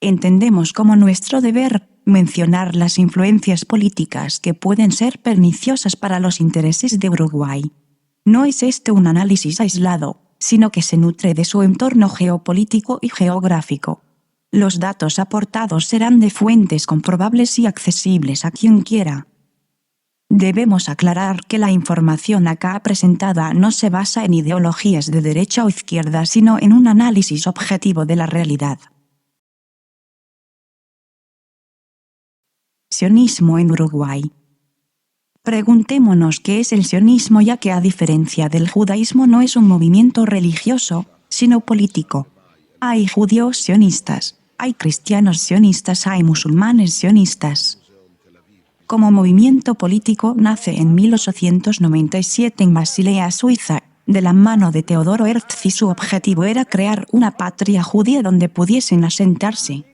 entendemos como nuestro deber mencionar las influencias políticas que pueden ser perniciosas para los intereses de Uruguay. No es este un análisis aislado, sino que se nutre de su entorno geopolítico y geográfico. Los datos aportados serán de fuentes comprobables y accesibles a quien quiera. Debemos aclarar que la información acá presentada no se basa en ideologías de derecha o izquierda, sino en un análisis objetivo de la realidad. Sionismo en Uruguay. Preguntémonos qué es el sionismo, ya que a diferencia del judaísmo no es un movimiento religioso, sino político. Hay judíos sionistas, hay cristianos sionistas, hay musulmanes sionistas. Como movimiento político nace en 1897 en Basilea, Suiza, de la mano de Teodoro Herzl, y su objetivo era crear una patria judía donde pudiesen asentarse.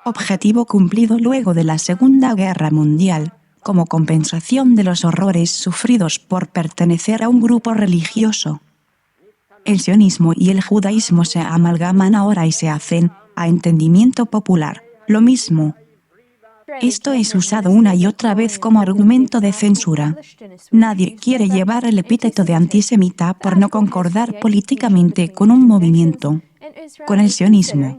Objetivo cumplido luego de la Segunda Guerra Mundial, como compensación de los horrores sufridos por pertenecer a un grupo religioso. El sionismo y el judaísmo se amalgaman ahora y se hacen, a entendimiento popular, lo mismo. Esto es usado una y otra vez como argumento de censura. Nadie quiere llevar el epíteto de antisemita por no concordar políticamente con un movimiento, con el sionismo.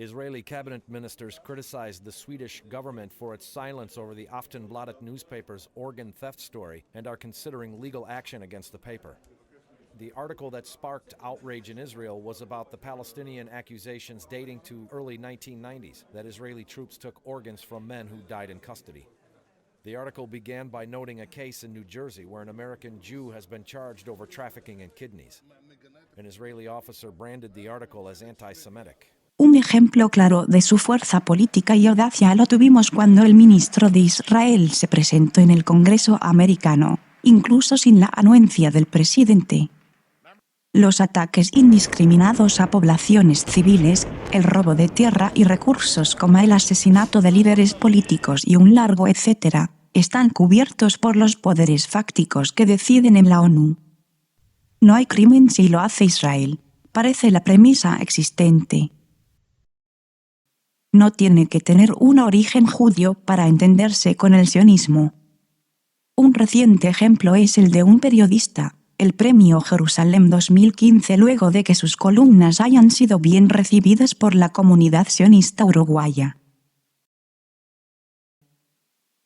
Israeli cabinet ministers criticized the Swedish government for its silence over the Aftonbladet newspaper's organ theft story and are considering legal action against the paper. The article that sparked outrage in Israel was about the Palestinian accusations dating to early 1990s that Israeli troops took organs from men who died in custody. The article began by noting a case in New Jersey where an American Jew has been charged over trafficking in kidneys. An Israeli officer branded the article as anti-Semitic. Un ejemplo claro de su fuerza política y audacia lo tuvimos cuando el ministro de Israel se presentó en el Congreso americano, incluso sin la anuencia del presidente. Los ataques indiscriminados a poblaciones civiles, el robo de tierra y recursos como el asesinato de líderes políticos y un largo etcétera, están cubiertos por los poderes fácticos que deciden en la ONU. No hay crimen si lo hace Israel, parece la premisa existente. No tiene que tener un origen judío para entenderse con el sionismo. Un reciente ejemplo es el de un periodista, el Premio Jerusalén 2015, luego de que sus columnas hayan sido bien recibidas por la comunidad sionista uruguaya.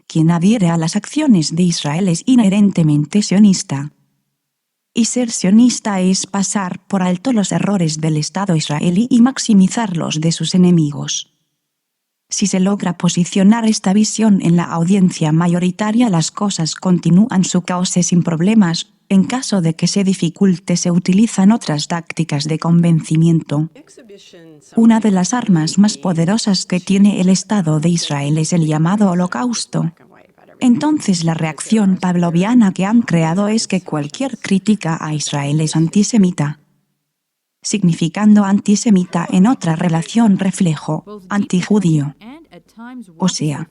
Quien adhiere a las acciones de Israel es inherentemente sionista. Y ser sionista es pasar por alto los errores del Estado israelí y maximizar los de sus enemigos. Si se logra posicionar esta visión en la audiencia mayoritaria, las cosas continúan su cauce sin problemas. En caso de que se dificulte, se utilizan otras tácticas de convencimiento. Una de las armas más poderosas que tiene el Estado de Israel es el llamado Holocausto. Entonces la reacción pavloviana que han creado es que cualquier crítica a Israel es antisemita. Significando antisemita en otra relación reflejo, antijudío. O sea,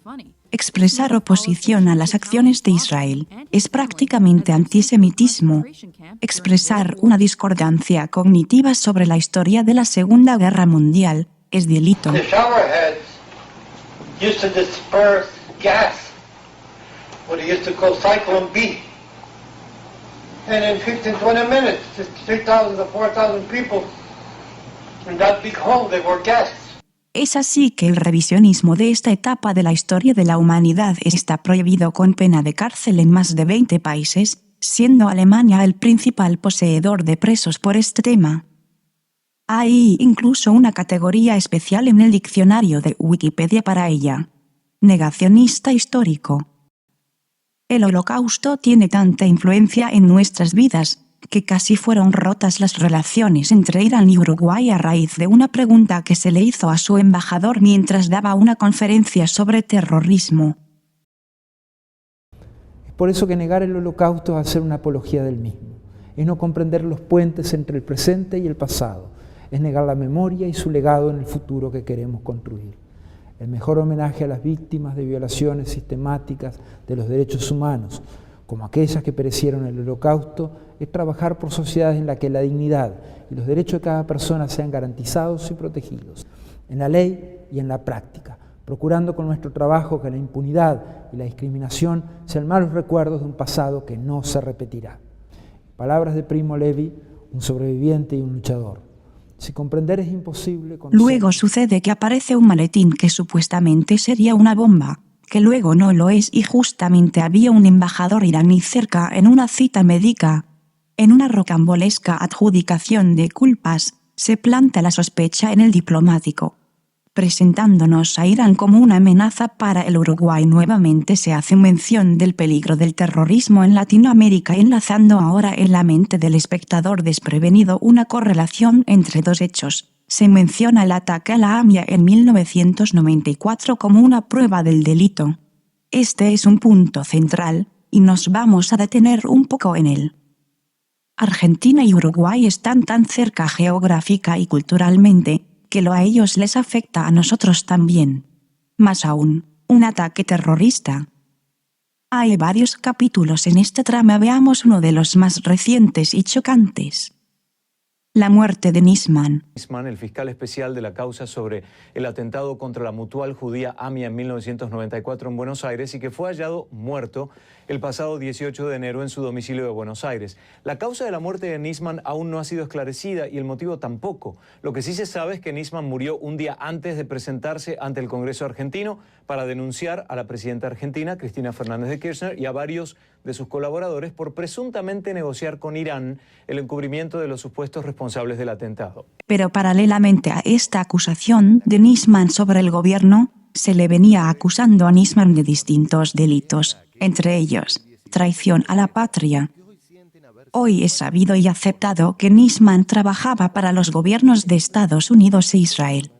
expresar oposición a las acciones de Israel es prácticamente antisemitismo. Expresar una discordancia cognitiva sobre la historia de la Segunda Guerra Mundial es delito. And in 15, 20 minutes, 3,000 to 4,000 people in that big hole, they were gassed. Es así que el revisionismo de esta etapa de la historia de la humanidad está prohibido con pena de cárcel en más de 20 países, siendo Alemania el principal poseedor de presos por este tema. Hay incluso una categoría especial en el diccionario de Wikipedia para ella. Negacionista histórico. El Holocausto tiene tanta influencia en nuestras vidas, que casi fueron rotas las relaciones entre Irán y Uruguay a raíz de una pregunta que se le hizo a su embajador mientras daba una conferencia sobre terrorismo. Es por eso que negar el Holocausto es hacer una apología del mismo. Es no comprender los puentes entre el presente y el pasado. Es negar la memoria y su legado en el futuro que queremos construir. El mejor homenaje a las víctimas de violaciones sistemáticas de los derechos humanos, como aquellas que perecieron en el Holocausto, es trabajar por sociedades en las que la dignidad y los derechos de cada persona sean garantizados y protegidos, en la ley y en la práctica, procurando con nuestro trabajo que la impunidad y la discriminación sean malos recuerdos de un pasado que no se repetirá. Palabras de Primo Levi, un sobreviviente y un luchador. Si comprender es imposible... Luego sucede que aparece un maletín que supuestamente sería una bomba, que luego no lo es, y justamente había un embajador iraní cerca en una cita médica. En una rocambolesca adjudicación de culpas, se planta la sospecha en el diplomático. Presentándonos a Irán como una amenaza para el Uruguay, nuevamente se hace mención del peligro del terrorismo en Latinoamérica, enlazando ahora en la mente del espectador desprevenido una correlación entre dos hechos. Se menciona el ataque a la AMIA en 1994 como una prueba del delito. Este es un punto central, y nos vamos a detener un poco en él. Argentina y Uruguay están tan cerca geográfica y culturalmente, que lo a ellos les afecta a nosotros también. Más aún, un ataque terrorista. Hay varios capítulos en esta trama, veamos uno de los más recientes y chocantes. La muerte de Nisman. Nisman, el fiscal especial de la causa sobre el atentado contra la mutual judía AMIA en 1994 en Buenos Aires y que fue hallado muerto el pasado 18 de enero en su domicilio de Buenos Aires. La causa de la muerte de Nisman aún no ha sido esclarecida y el motivo tampoco. Lo que sí se sabe es que Nisman murió un día antes de presentarse ante el Congreso argentino para denunciar a la presidenta argentina, Cristina Fernández de Kirchner, y a varios de sus colaboradores por presuntamente negociar con Irán el encubrimiento de los supuestos responsables del atentado. Pero paralelamente a esta acusación de Nisman sobre el gobierno, se le venía acusando a Nisman de distintos delitos, entre ellos, traición a la patria. Hoy es sabido y aceptado que Nisman trabajaba para los gobiernos de Estados Unidos e Israel.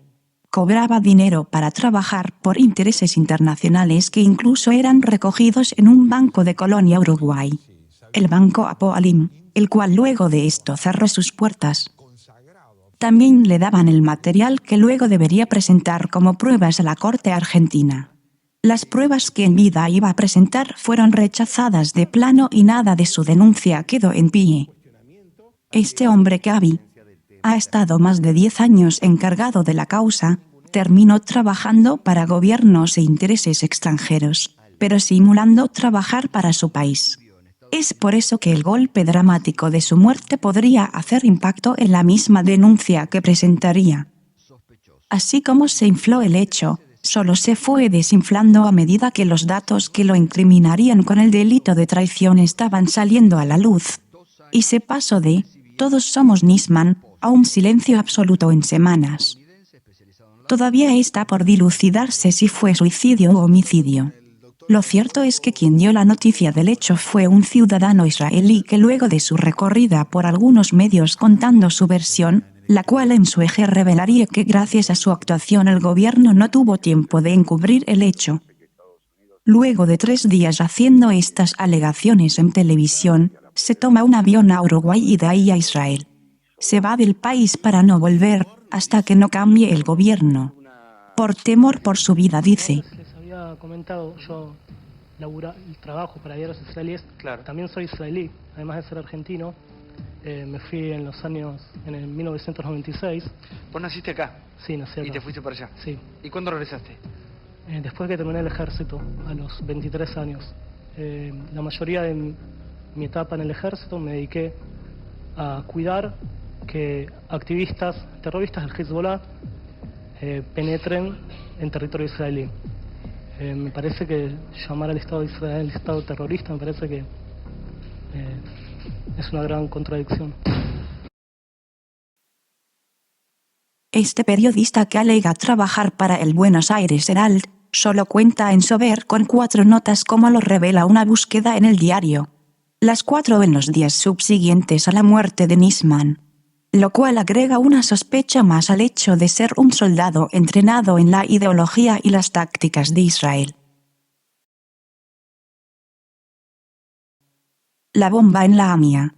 Cobraba dinero para trabajar por intereses internacionales que incluso eran recogidos en un banco de Colonia, Uruguay, el Banco Apoalim, el cual luego de esto cerró sus puertas. También le daban el material que luego debería presentar como pruebas a la Corte argentina. Las pruebas que en vida iba a presentar fueron rechazadas de plano y nada de su denuncia quedó en pie. Este hombre que ha estado más de 10 años encargado de la causa, terminó trabajando para gobiernos e intereses extranjeros, pero simulando trabajar para su país. Es por eso que el golpe dramático de su muerte podría hacer impacto en la misma denuncia que presentaría. Así como se infló el hecho, solo se fue desinflando a medida que los datos que lo incriminarían con el delito de traición estaban saliendo a la luz. Y se pasó de "todos somos Nisman" a un silencio absoluto en semanas. Todavía está por dilucidarse si fue suicidio o homicidio. Lo cierto es que quien dio la noticia del hecho fue un ciudadano israelí que luego de su recorrida por algunos medios contando su versión, la cual en su eje revelaría que gracias a su actuación el gobierno no tuvo tiempo de encubrir el hecho. Luego de 3 días haciendo estas alegaciones en televisión, se toma un avión a Uruguay y de ahí a Israel. Se va del país para no volver, hasta que no cambie el gobierno. Por temor por su vida, dice. Les había comentado, yo trabajo para diarios israelíes, claro. También soy israelí, además de ser argentino. Me fui en el 1996. ¿Vos naciste acá? Sí, nací acá. ¿Y te fuiste para allá? Sí. ¿Y cuándo regresaste? Después que terminé el ejército, a los 23 años. La mayoría de mi etapa en el ejército me dediqué a cuidar que activistas terroristas del Hezbollah penetren en territorio israelí. Me parece que llamar al Estado de Israel Estado terrorista me parece que es una gran contradicción. Este periodista que alega trabajar para el Buenos Aires Herald solo cuenta en Sober con 4 notas, como lo revela una búsqueda en el diario. Las 4 en los días subsiguientes a la muerte de Nisman, lo cual agrega una sospecha más al hecho de ser un soldado entrenado en la ideología y las tácticas de Israel. La bomba en la AMIA.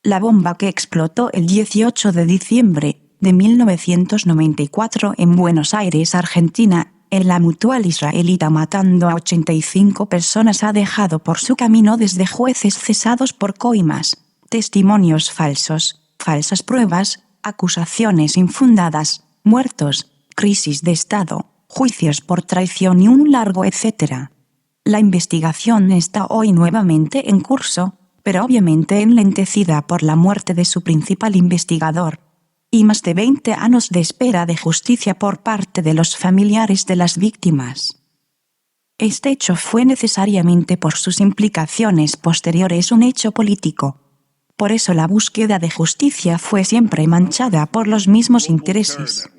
La bomba que explotó el 18 de diciembre de 1994 en Buenos Aires, Argentina, en la mutual israelita matando a 85 personas ha dejado por su camino desde jueces cesados por coimas, testimonios falsos, falsas pruebas, acusaciones infundadas, muertos, crisis de Estado, juicios por traición y un largo etcétera. La investigación está hoy nuevamente en curso, pero obviamente enlentecida por la muerte de su principal investigador, y más de 20 años de espera de justicia por parte de los familiares de las víctimas. Este hecho fue necesariamente por sus implicaciones posteriores un hecho político. Por eso la búsqueda de justicia fue siempre manchada por los mismos intereses.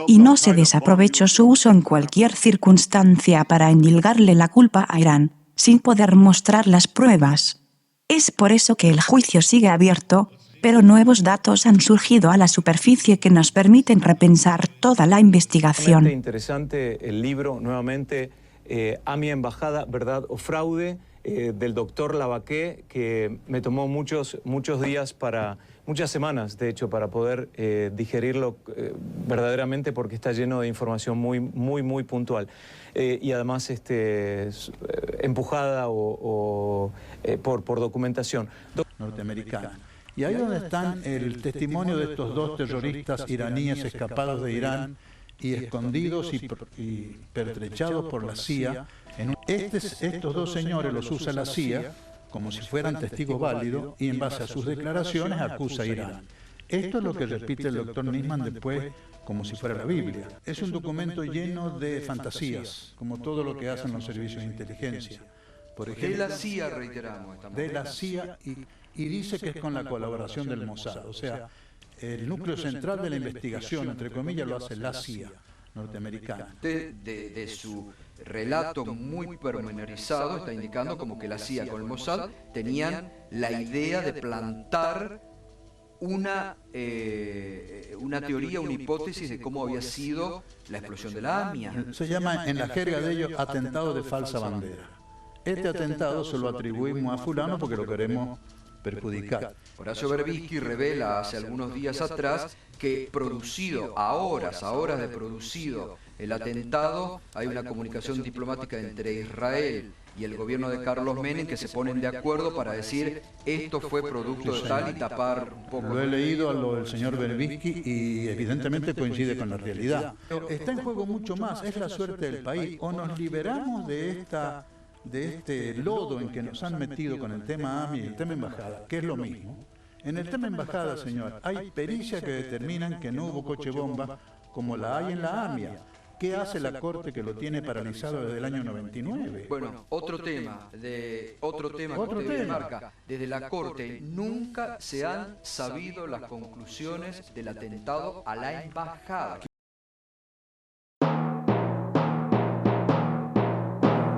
Y no se desaprovechó su uso en cualquier circunstancia para endilgarle la culpa a Irán, sin poder mostrar las pruebas. Es por eso que el juicio sigue abierto, pero nuevos datos han surgido a la superficie que nos permiten repensar toda la investigación. Interesante el libro, nuevamente, A mi embajada, ¿verdad o fraude?, del doctor Lavaqué, que me tomó muchos días muchas semanas, de hecho, para poder digerirlo verdaderamente, porque está lleno de información muy puntual. Y además empujada por documentación. Norteamericana. Y ahí donde están el testimonio de estos dos terroristas iraníes escapados de Irán y escondidos y pertrechados por la CIA. Estos dos señores los usa la CIA como si fueran testigos válidos y en base a sus declaraciones acusa a Irán. Esto es lo que repite el doctor Nisman después como si fuera la Biblia. Es un documento lleno de fantasías, como todo lo que hacen los servicios de inteligencia. Por ejemplo, de la CIA, reiteramos. De la CIA y dice que es con la colaboración del Mossad. O sea, el núcleo central de la investigación, entre comillas, lo hace la CIA norteamericana. De su relato muy pormenorizado está indicando como que la CIA con el Mossad tenían la idea de plantar una teoría, una hipótesis de cómo había sido la explosión de la AMIA. Se llama en la jerga de ellos atentado de falsa bandera. Este atentado se lo atribuimos a fulano porque lo queremos perjudicar. Horacio Berbisky revela hace algunos días atrás que producido a horas de producido el atentado, hay una comunicación diplomática entre Israel y el gobierno de Carlos Menem que se ponen de acuerdo para decir esto fue producto de tal y tapar un poco. Lo he leído a lo del señor Berbisky y evidentemente coincide con la realidad. Pero está en juego mucho más, es la suerte del país. O nos liberamos de este lodo en que nos han metido con el tema AMI y el tema embajada, que es lo mismo. En el tema embajada, señor, hay pericias que determinan que no hubo coche bomba como la hay en la AMIA. ¿Qué hace la Corte que lo tiene paralizado desde el año 99? Bueno, otro tema que usted marca. Desde la Corte nunca se han sabido las conclusiones del atentado a la embajada.